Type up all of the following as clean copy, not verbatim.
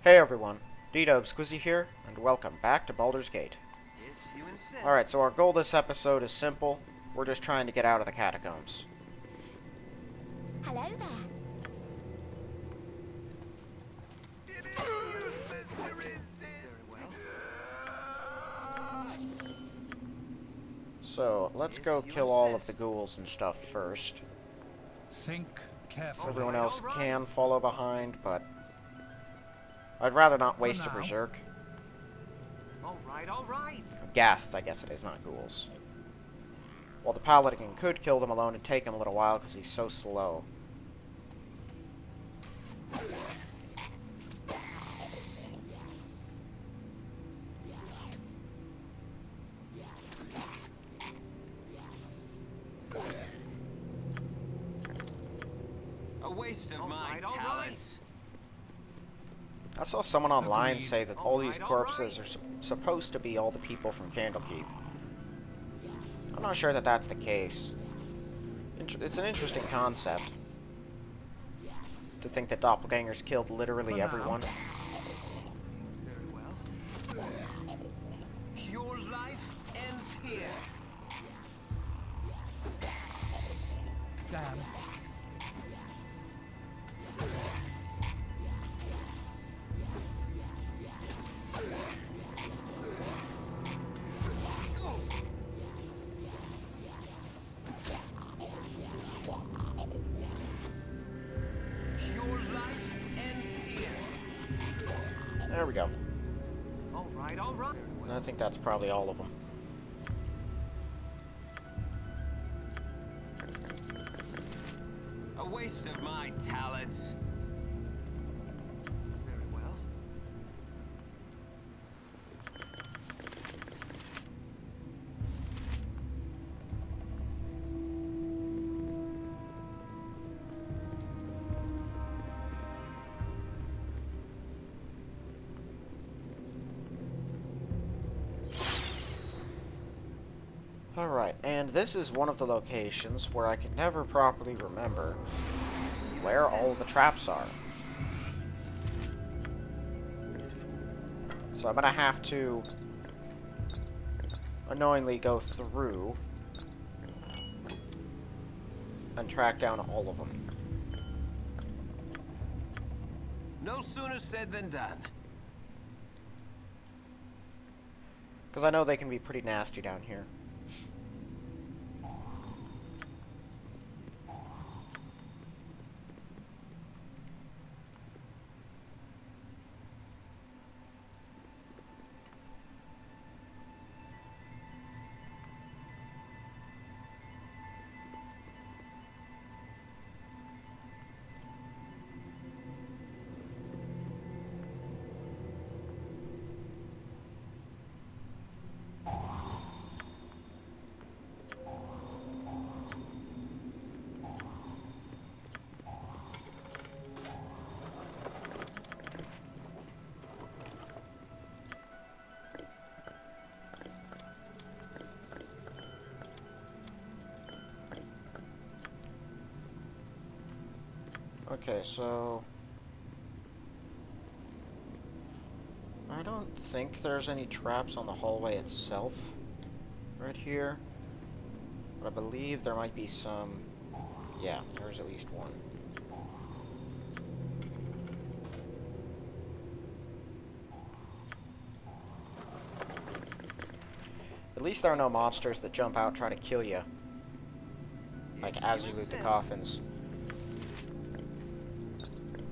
Hey everyone, D-Dub Squizzy here, and welcome back to Baldur's Gate. If you insist. Alright, so our goal this episode is simple. We're just trying to get out of the catacombs. Hello there. Very well. So, let's go kill all of the ghouls and stuff first. Think carefully. Everyone else can follow behind, but I'd rather not waste a now. berserk. All right. Ghasts, I guess it is, not ghouls. While the paladin could kill them alone, it'd take him a little while because he's so slow. A waste of my talents. I saw someone online Agreed. say that all these corpses are supposed to be all the people from Candlekeep. I'm not sure that that's the case. It's an interesting concept. To think that doppelgangers killed literally everyone. Very well. Your life ends here. Damn. Your life ends here. There we go. All right. And I think that's probably all of them. A waste of my talents. Very well. Alright, and this is one of the locations where I can never properly remember where all the traps are. So I'm gonna have to unknowingly go through and track down all of them. No sooner said than done. Because I know they can be pretty nasty down here. Okay, so I don't think there's any traps on the hallway itself right here, but I believe there might be some. Yeah, there's at least one. At least there are no monsters that jump out and try to kill you, like as you loot the coffins.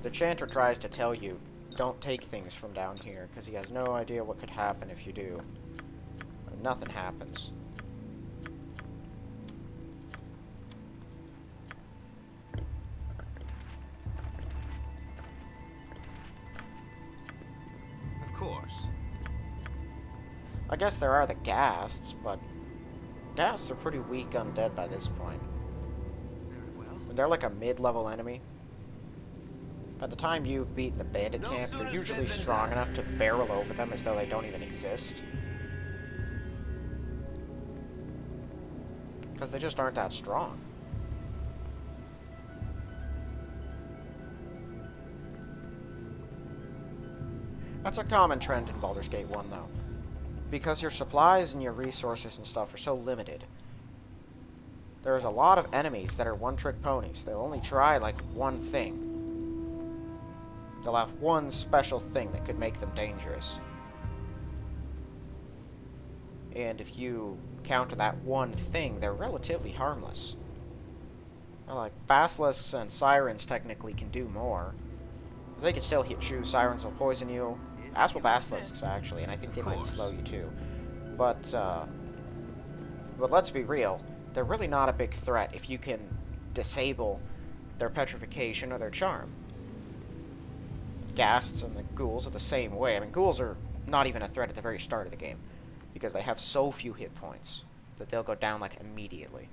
The chanter tries to tell you, don't take things from down here, because he has no idea what could happen if you do. And nothing happens. Of course. I guess there are the ghasts, but ghasts are pretty weak undead by this point. Very well. They're like a mid-level enemy. By the time you've beaten the bandit No camp, you're sooner usually said than strong done. enough to barrel over them as though they don't even exist. Because they just aren't that strong. That's a common trend in Baldur's Gate 1, though. Because your supplies and your resources and stuff are so limited, there's a lot of enemies that are one-trick ponies. They'll only try, like, one thing. They'll have one special thing that could make them dangerous. And if you counter that one thing, they're relatively harmless. Like, basilisks and sirens technically can do more. They can still hit you. Sirens will poison you. As will basilisks, actually, and I think they might slow you too. But let's be real. They're really not a big threat if you can disable their petrification or their charm. Ghasts and the ghouls are the same way. I mean, ghouls are not even a threat at the very start of the game, because they have so few hit points that they'll go down, like, immediately.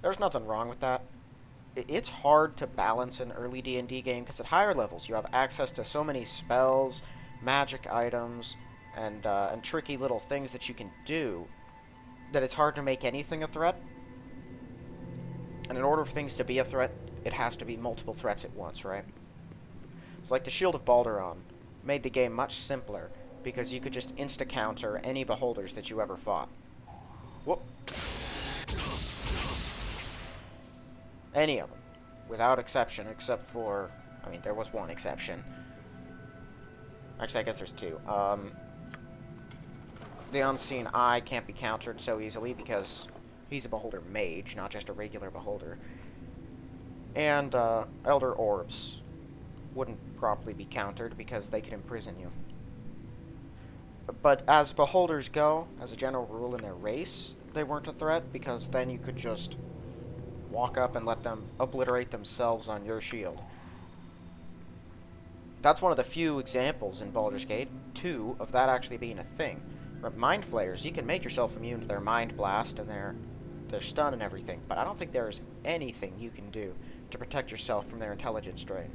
There's nothing wrong with that. It's hard to balance an early D&D game, because at higher levels you have access to so many spells, magic items, and tricky little things that you can do, that it's hard to make anything a threat. And in order for things to be a threat, it has to be multiple threats at once, right? So like the Shield of Baldur made the game much simpler, because you could just insta-counter any beholders that you ever fought. Whoop. Any of them, without exception, except for, I mean, there was one exception. Actually, I guess there's two. The Unseen Eye can't be countered so easily because he's a beholder mage, not just a regular beholder. And Elder Orbs wouldn't properly be countered because they could imprison you. But as beholders go, as a general rule in their race, they weren't a threat, because then you could just walk up and let them obliterate themselves on your shield. That's one of the few examples in Baldur's Gate 2 of that actually being a thing. Mind Flayers, you can make yourself immune to their Mind Blast and their stun and everything, but I don't think there is anything you can do to protect yourself from their intelligence drain.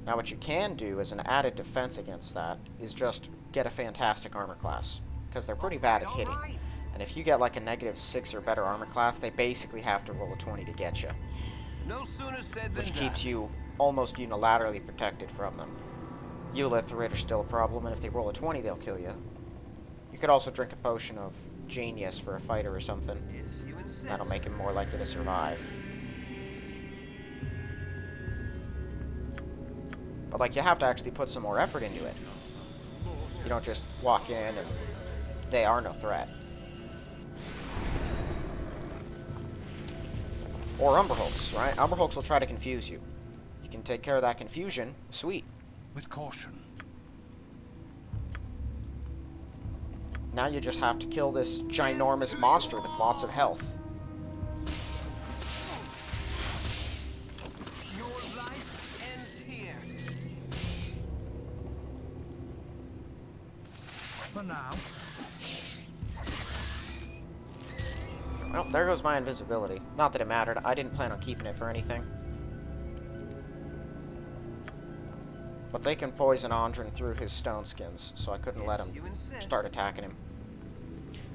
Now what you can do as an added defense against that is just get a fantastic armor class, because they're pretty bad at hitting. And if you get like a -6 or better armor class, they basically have to roll a 20 to get you. No sooner said than Which done. keeps you almost unilaterally protected from them. Eulith the Raid are still a problem, and if they roll a 20, they'll kill you. You could also drink a potion of Genius for a fighter or something. If you insist. That'll make him more likely to survive. But, like, you have to actually put some more effort into it. You don't just walk in and they are no threat. Or Umberhulks, right? Umberhulks will try to confuse you. You can take care of that confusion. Sweet. With caution. Now you just have to kill this ginormous monster with lots of health. Your life ends here. For now. Well, there goes my invisibility. Not that it mattered. I didn't plan on keeping it for anything. But they can poison Andrin through his stone skins, so I couldn't let him start attacking him.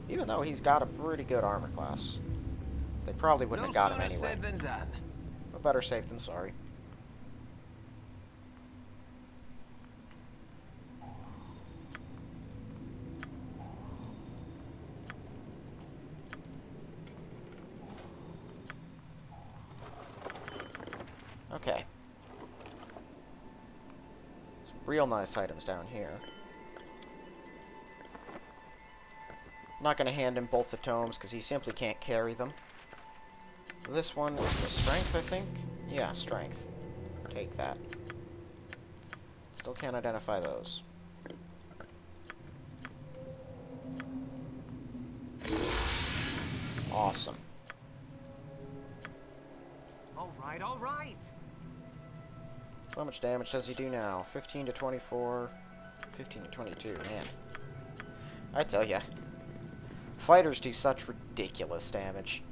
Even though he's got a pretty good armor class. They probably wouldn't have got him anyway. Said than done. But better safe than sorry. Okay. Some real nice items down here. Not going to hand him both the tomes because he simply can't carry them. This one is the strength, I think? Yeah, strength. Take that. Still can't identify those. Awesome. All right, all right. How much damage does he do now? 15 to 24, 15 to 22, man. I tell ya. Fighters do such ridiculous damage.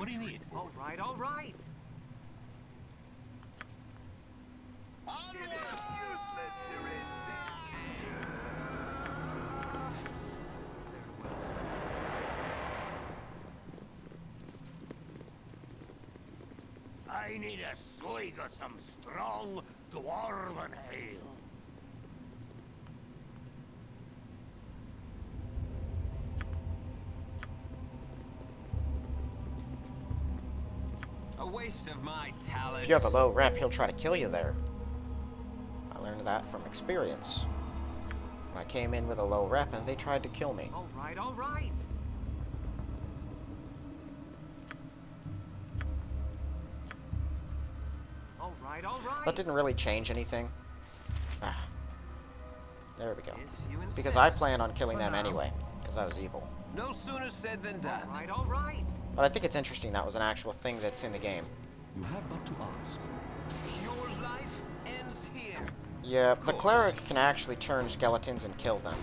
What do you need? All right, all right. I need a swig of some strong dwarven ale. A waste of my talent. If you have a low rep, he'll try to kill you there. I learned that from experience. When I came in with a low rep and they tried to kill me. All right, all right. All right, all right. That didn't really change anything. Ah. There we go. If you insist. Because I plan on killing For them now. anyway. Because I was evil. No sooner said than done. All right, all right. But I think it's interesting that was an actual thing that's in the game. You have but to ask. Your life ends here. Yeah, the cleric can actually turn skeletons and kill them.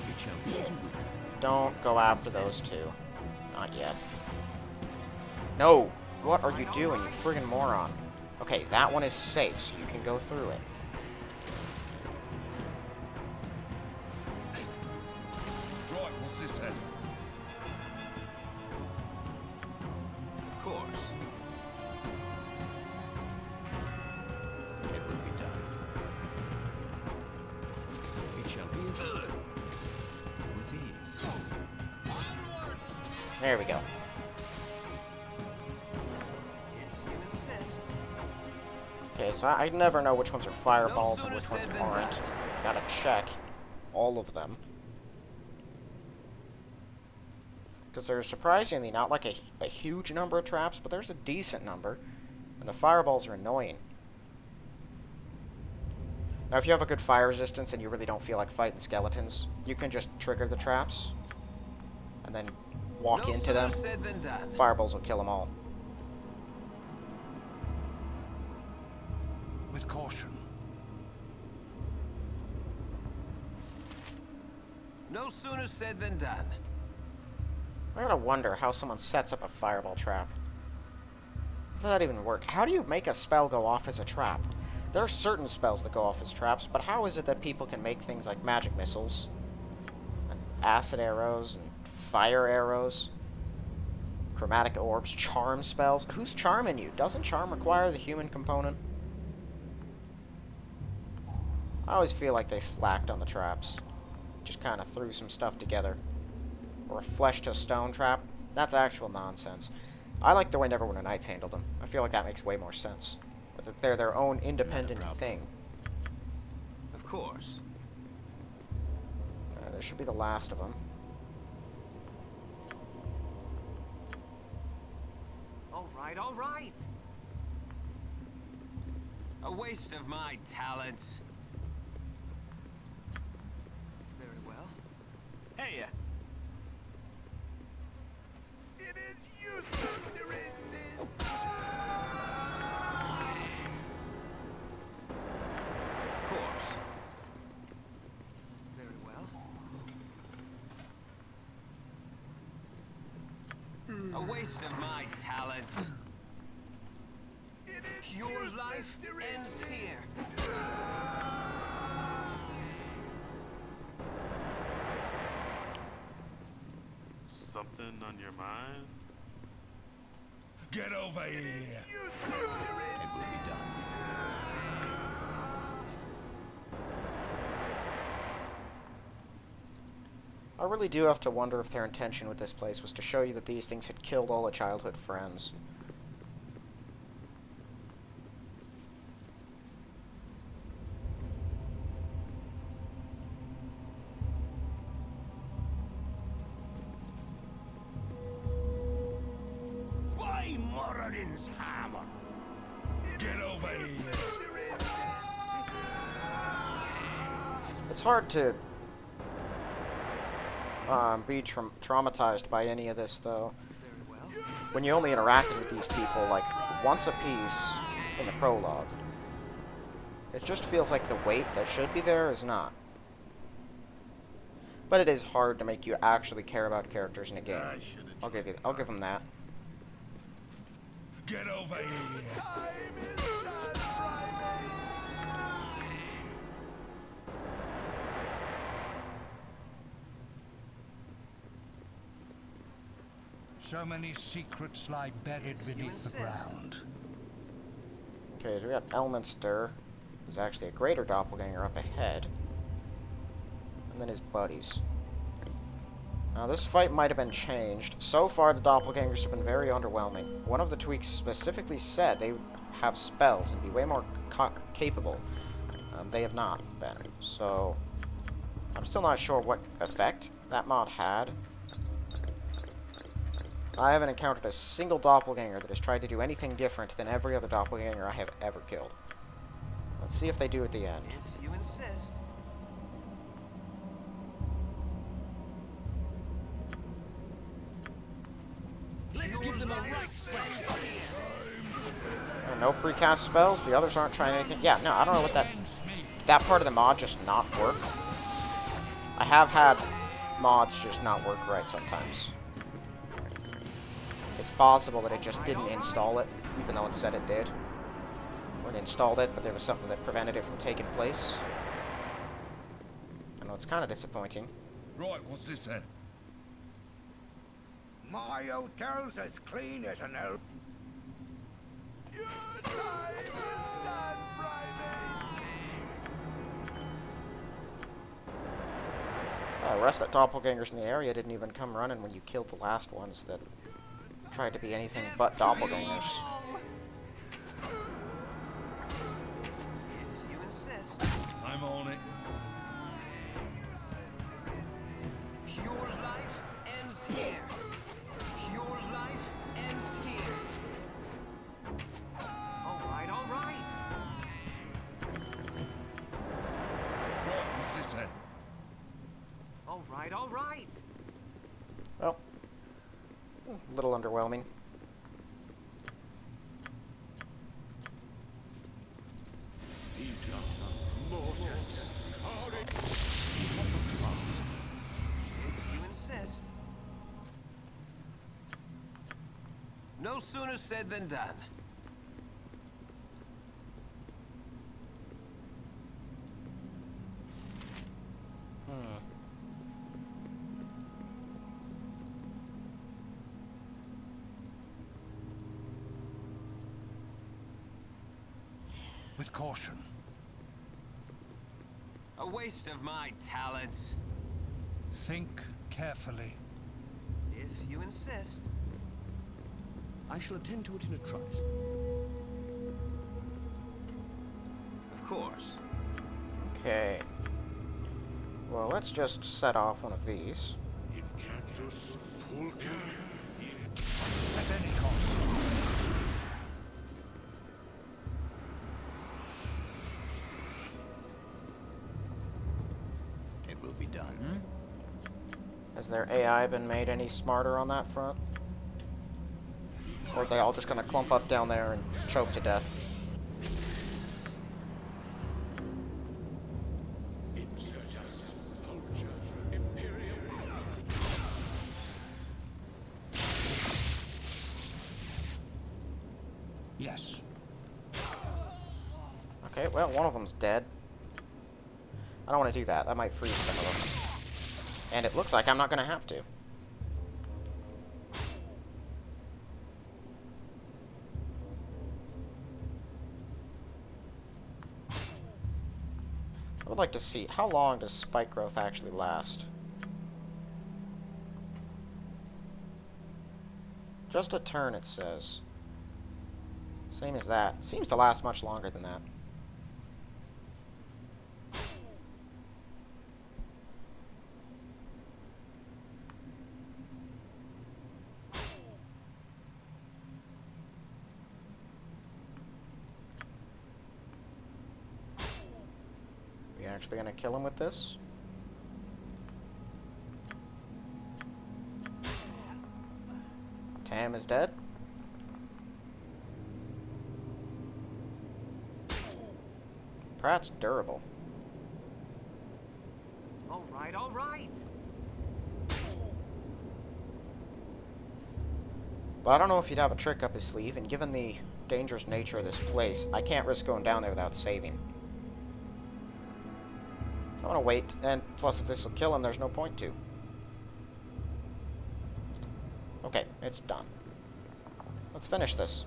It shall be as you wish. Don't go after those two. Not yet. No! What are you doing, you friggin' moron? Okay, that one is safe, so you can go through it. Right, what's this then? Of course. It will be done. It shall be as you wish. With ease. There we go. If you insist. Okay, so I never know which ones are fireballs and sooner which ones said than aren't. done. Gotta check all of them. Because there's surprisingly not like a huge number of traps, but there's a decent number. And the fireballs are annoying. Now, if you have a good fire resistance and you really don't feel like fighting skeletons, you can just trigger the traps and then walk No into sooner them. said than done. Fireballs will kill them all. With caution. No sooner said than done. I gotta wonder how someone sets up a fireball trap. How does that even work? How do you make a spell go off as a trap? There are certain spells that go off as traps, but how is it that people can make things like magic missiles, and acid arrows, and fire arrows, chromatic orbs, charm spells? Who's charming you? Doesn't charm require the human component? I always feel like they slacked on the traps. Just kind of threw some stuff together. Or a flesh to stone trap. That's actual nonsense. I like the way Neverwinter Nights handled them. I feel like that makes way more sense. That they're their own independent thing. Of course. This should be the last of them. All right, all right. A waste of my talents. Very well. Hey, It is useless to resist. of course. Very well. A waste of my talents. It is Your useless life to ends resist. here. Something on your mind? Get over here. Useless to resist. It will be done. I really do have to wonder if their intention with this place was to show you that these things had killed all the childhood friends. Why Moradin's hammer? Get over here. It's hard to be traumatized by any of this, though. Very well. When you only interacted with these people, like, once a piece in the prologue. It just feels like the weight that should be there is not. But it is hard to make you actually care about characters in a game. I should have I'll give them that. Get over here. So many secrets lie buried beneath the ground. Okay, so we got Elminster. There's actually a greater doppelganger up ahead. And then his buddies. Now, this fight might have been changed. So far, the doppelgangers have been very underwhelming. One of the tweaks specifically said they have spells and be way more capable. They have not been. So, I'm still not sure what effect that mod had. I haven't encountered a single doppelganger that has tried to do anything different than every other doppelganger I have ever killed. Let's see if they do at the end. If you insist. Let's give them a right smash. No precast spells. The others aren't trying anything. Yeah, no, I don't know what that... Did that part of the mod just not work? I have had mods just not work right sometimes. It's possible that it just didn't install it, even though it said it did. Or it installed it, but there was something that prevented it from taking place. I know it's kind of disappointing. Right, what's this then? My hotel's as clean as an elf. The rest of the doppelgangers in the area didn't even come running when you killed the last ones that tried to be anything but doppelgangers. If you insist. I'm on it. Pure life ends here. Pure life ends here. All right, all right. Right, what's this then? All right, all right. Well, a little underwhelming. If you insist. No sooner said than done. With caution. A waste of my talents. Think carefully. If you insist. I shall attend to it in a trice. Of course. Okay. Well, let's just set off one of these. At any cost. It will be done. Has their AI been made any smarter on that front? Or are they all just gonna clump up down there and choke to death? Yes. Okay, well, one of them's dead. I don't want to do that. That might freeze some of them. And it looks like I'm not going to have to. I would like to see, how long does spike growth actually last? Just a turn, it says. Same as that. Seems to last much longer than that. We actually gonna kill him with this? Tam is dead. Pratt's durable. All right, all right. But I don't know if he'd have a trick up his sleeve, and given the dangerous nature of this place, I can't risk going down there without saving. I want to wait, and plus if this will kill him, there's no point to. Okay, it's done. Let's finish this.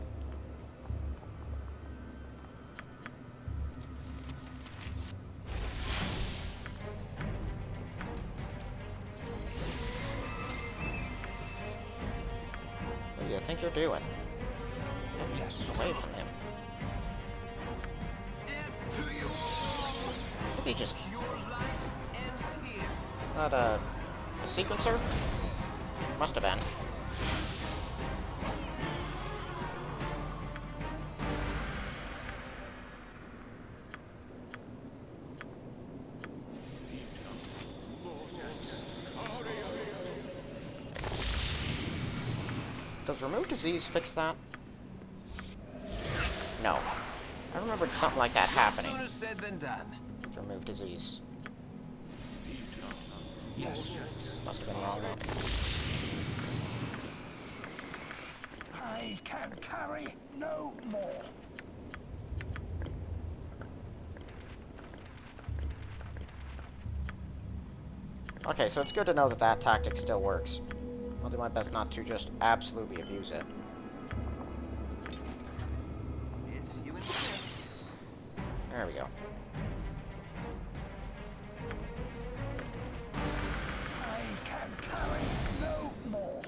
What do you think you're doing? Yes. Away from him. Did he just... Not a sequencer? Must have been. Does remove disease fix that? No. I remembered something like that happening. Sooner said than done. With remove disease. Yes. Must have been wrong though. I can carry no more. Okay, so it's good to know that that tactic still works. I'll do my best not to just absolutely abuse it. If you insist. There we go. I can carry no more.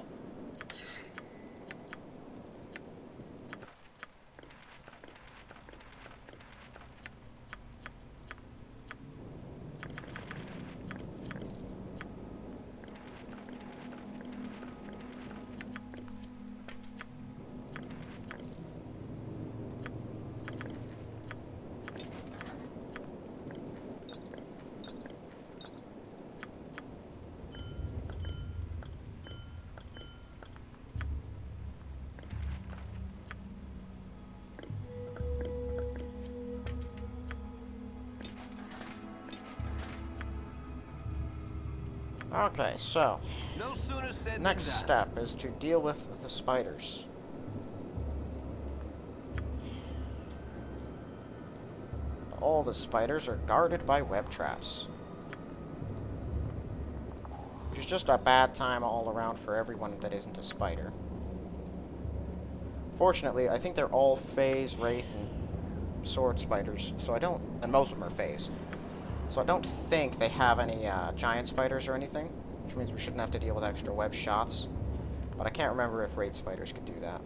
Okay, so No sooner said next than done. step is to deal with the spiders. All the spiders are guarded by web traps. Which is just a bad time all around for everyone that isn't a spider. Fortunately, I think they're all phase, wraith, and sword spiders, so I don't... and most of them are phase. So I don't think they have any giant spiders or anything, which means we shouldn't have to deal with extra web shots. But I can't remember if wraith spiders could do that.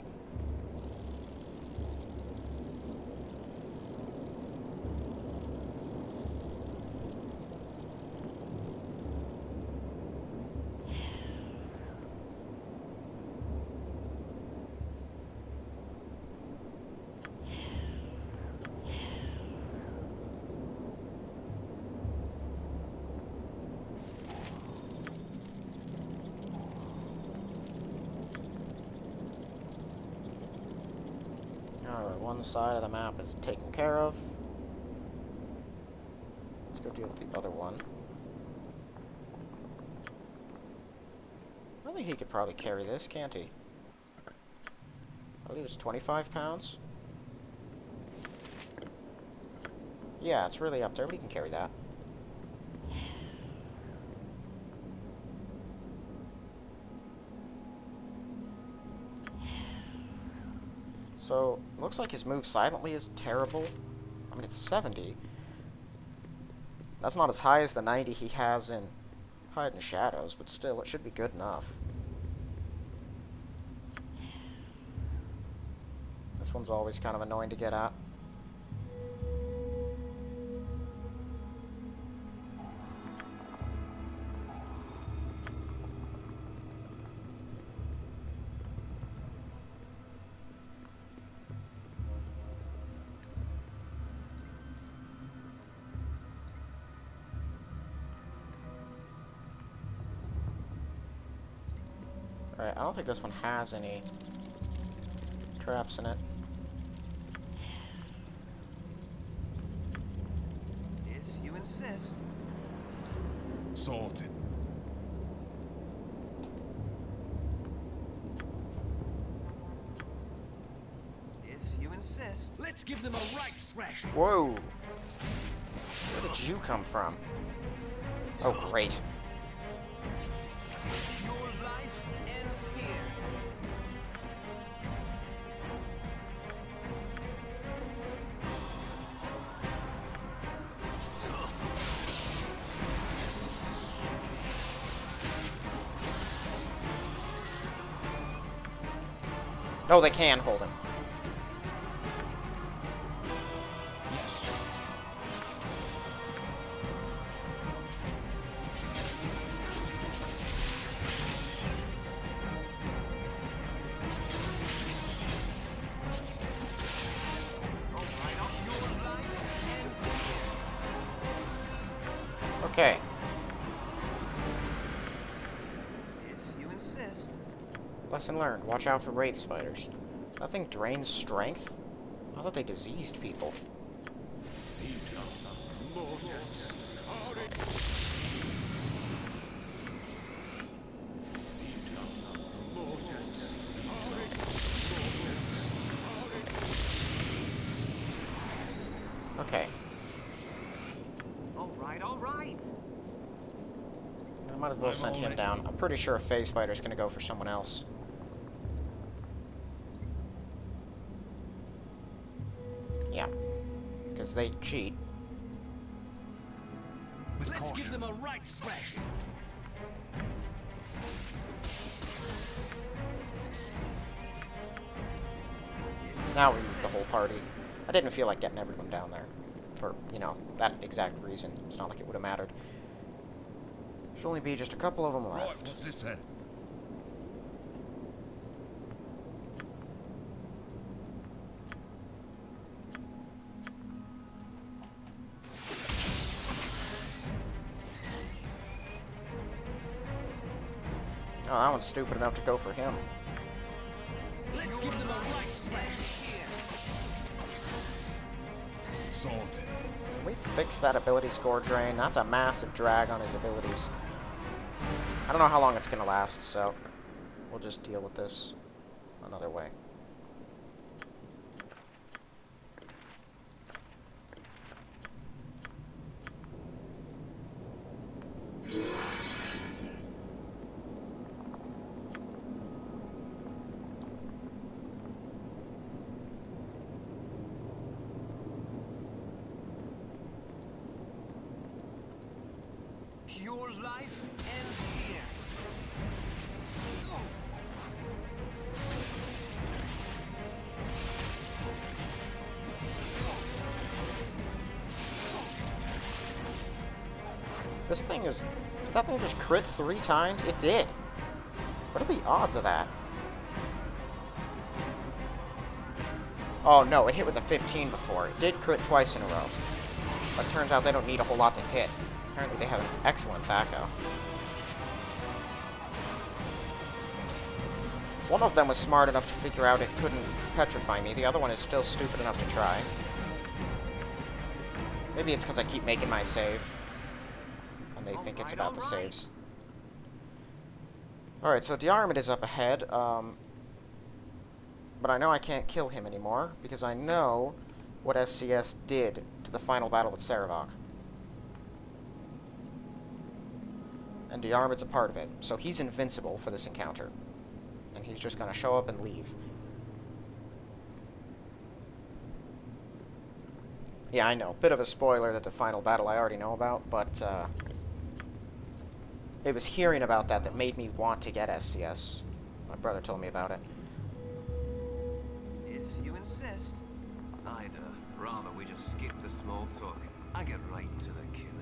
Alright, one side of the map is taken care of. Let's go deal with the other one. I think he could probably carry this, can't he? I believe it's 25 pounds. Yeah, it's really up there, but he can carry that. So, looks like his move silently is terrible. I mean, it's 70. That's not as high as the 90 he has in Hide and Shadows, but still, it should be good enough. This one's always kind of annoying to get at. Alright, I don't think this one has any traps in it. If you insist. Sorted. give them a right thrashing. Whoa! Where did you come from? Oh, great. Your life ends here. Oh, they can hold him. Yes. All right, your life ends here. Okay. If you insist. Lesson learned. Watch out for wraith spiders. Nothing drains strength? I thought they diseased people. Okay. All right, all right. I might as well send him down. I'm pretty sure a phase spider's gonna go for someone else. Yeah. Because they cheat. With Let's give them a right thrashing. Now we move the whole party. I didn't feel like getting everyone down there. For, you know, that exact reason. It's not like it would have mattered. Should only be just a couple of them left. Right, what's this then? Oh, that one's stupid enough to go for him. Let's give them a right thrashing. Sorted. Can we fix that ability score drain? That's a massive drag on his abilities. I don't know how long it's going to last, so we'll just deal with this another way. Your life ends here. This thing is... Did that thing just crit 3 times? It did. What are the odds of that? Oh no, it hit with a 15 before. It did crit twice in a row. But it turns out they don't need a whole lot to hit. Apparently they have an excellent backup. One of them was smart enough to figure out it couldn't petrify me. The other one is still stupid enough to try. Maybe it's because I keep making my save. And they think it's about the saves. Alright, so Diarmid is up ahead. But I know I can't kill him anymore, because I know what SCS did to the final battle with Saravok. And Diarmid's a part of it, so he's invincible for this encounter. And he's just gonna show up and leave. Yeah, I know. Bit of a spoiler that the final battle I already know about, but it was hearing about that that made me want to get SCS. My brother told me about it. If you insist. I'd rather we just skip the small talk. I get right to the killing.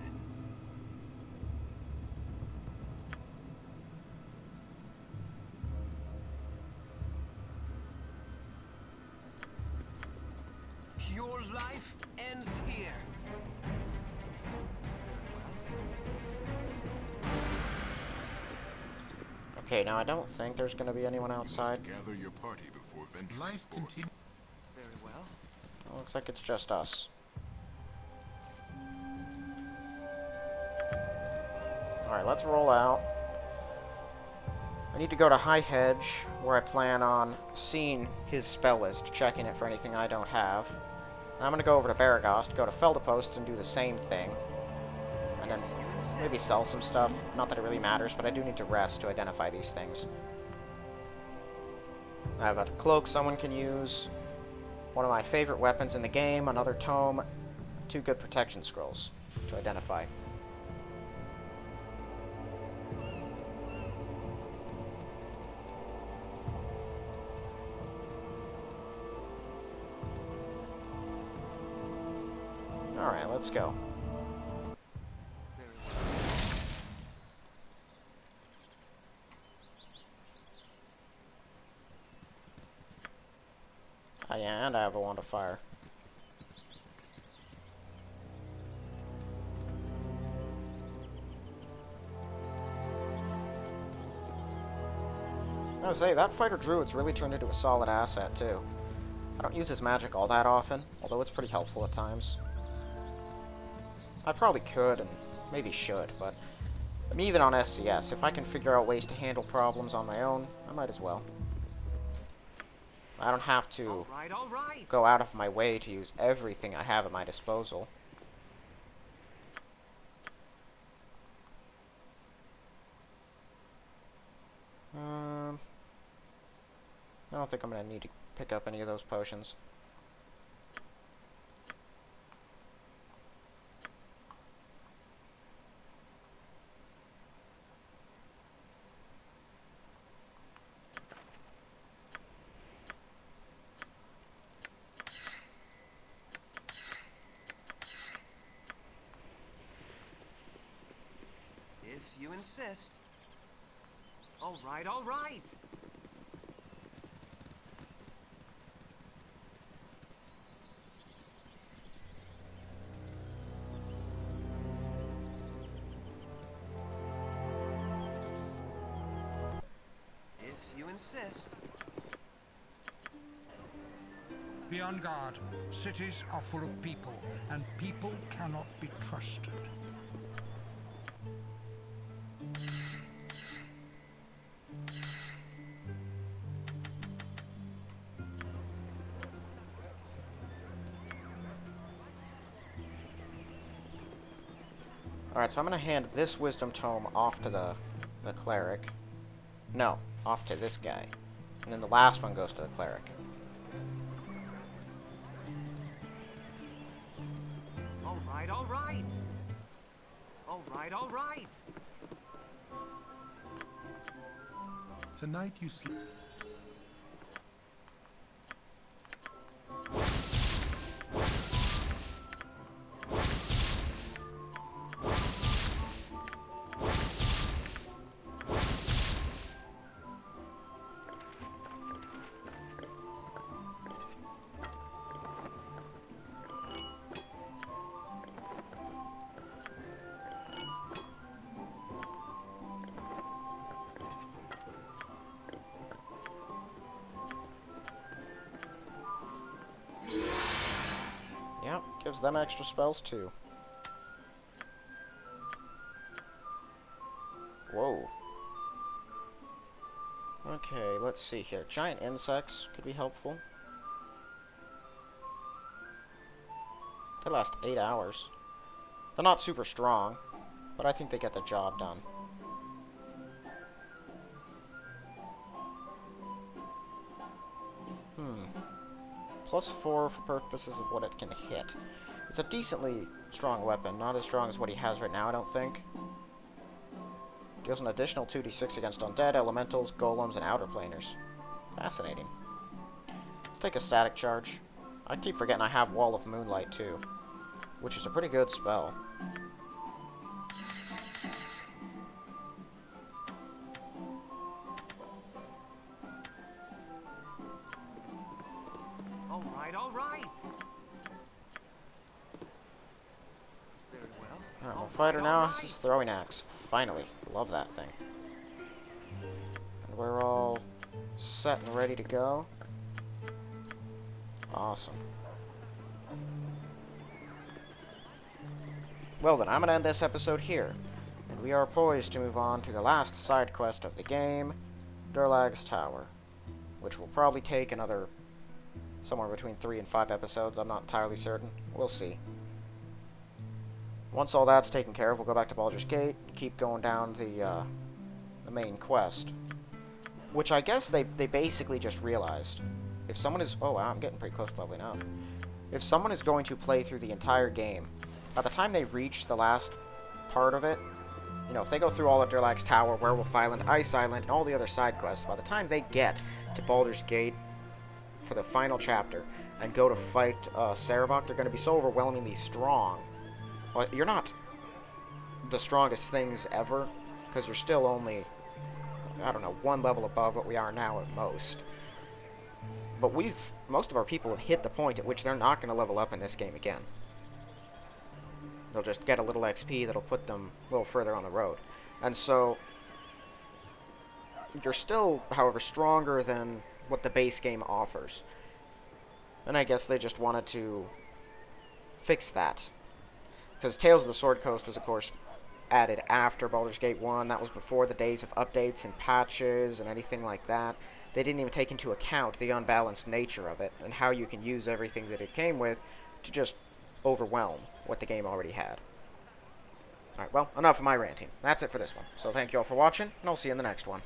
Your life ends here. Okay, now I don't think there's going to be anyone outside. Gather your party before venturing Life forth. continues. Very well. Well, looks like it's just us. Alright, let's roll out. I need to go to High Hedge, where I plan on seeing his spell list, checking it for anything I don't have. I'm gonna go over to Baragost, go to Feldepost, and do the same thing. And then maybe sell some stuff. Not that it really matters, but I do need to rest to identify these things. I have a cloak someone can use. One of my favorite weapons in the game, another tome, 2 good protection scrolls to identify. Alright, let's go. Oh, yeah, and I have a wand of fire. I was gonna say, that fighter druid's really turned into a solid asset, too. I don't use his magic all that often, although it's pretty helpful at times. I probably could, and maybe should, but I mean, even on SCS, if I can figure out ways to handle problems on my own, I might as well. I don't have to All right. go out of my way to use everything I have at my disposal. I don't think I'm going to need to pick up any of those potions. If you insist. All right, all right. If you insist. Be on guard. Cities are full of people, and people cannot be trusted. Alright, so I'm going to hand this wisdom tome off to the cleric. No, off to this guy. And then the last one goes to the cleric. All right, all right. All right, all right. Tonight you sleep. Yep, gives them extra spells too. Whoa. Okay, let's see here. Giant insects could be helpful. They last 8 hours. They're not super strong, but I think they get the job done. +4 for purposes of what it can hit. It's a decently strong weapon, not as strong as what he has right now, I don't think. Deals an additional 2d6 against undead, elementals, golems, and outer planers. Fascinating. Let's take a static charge. I keep forgetting I have Wall of Moonlight too, which is a pretty good spell. All right, all right. Very well. Alright, All we'll fight her right, now. all This right. is throwing axe. Finally. Love that thing. And we're all set and ready to go. Awesome. Well then, I'm going to end this episode here. And we are poised to move on to the last side quest of the game, Durlag's Tower. Which will probably take another somewhere between 3 and 5 episodes. I'm not entirely certain. We'll see. Once all that's taken care of, we'll go back to Baldur's Gate, keep going down the main quest. Which I guess they basically just realized. If someone is... Oh, wow, I'm getting pretty close to leveling up. If someone is going to play through the entire game, by the time they reach the last part of it, you know, if they go through all of Durlag's Tower, Werewolf Island, Ice Island, and all the other side quests, by the time they get to Baldur's Gate for the final chapter and go to fight Sarevok, they're going to be so overwhelmingly strong. Well, you're not the strongest things ever, because you're still only, I don't know, 1 level above what we are now at most. But most of our people have hit the point at which they're not going to level up in this game again. They'll just get a little XP that'll put them a little further on the road. And so, you're still, however, stronger than what the base game offers. And I guess they just wanted to fix that. Because Tales of the Sword Coast was, of course, added after Baldur's Gate 1. That was before the days of updates and patches and anything like that. They didn't even take into account the unbalanced nature of it and how you can use everything that it came with to just overwhelm what the game already had. Alright, well, enough of my ranting. That's it for this one. So thank you all for watching, and I'll see you in the next one.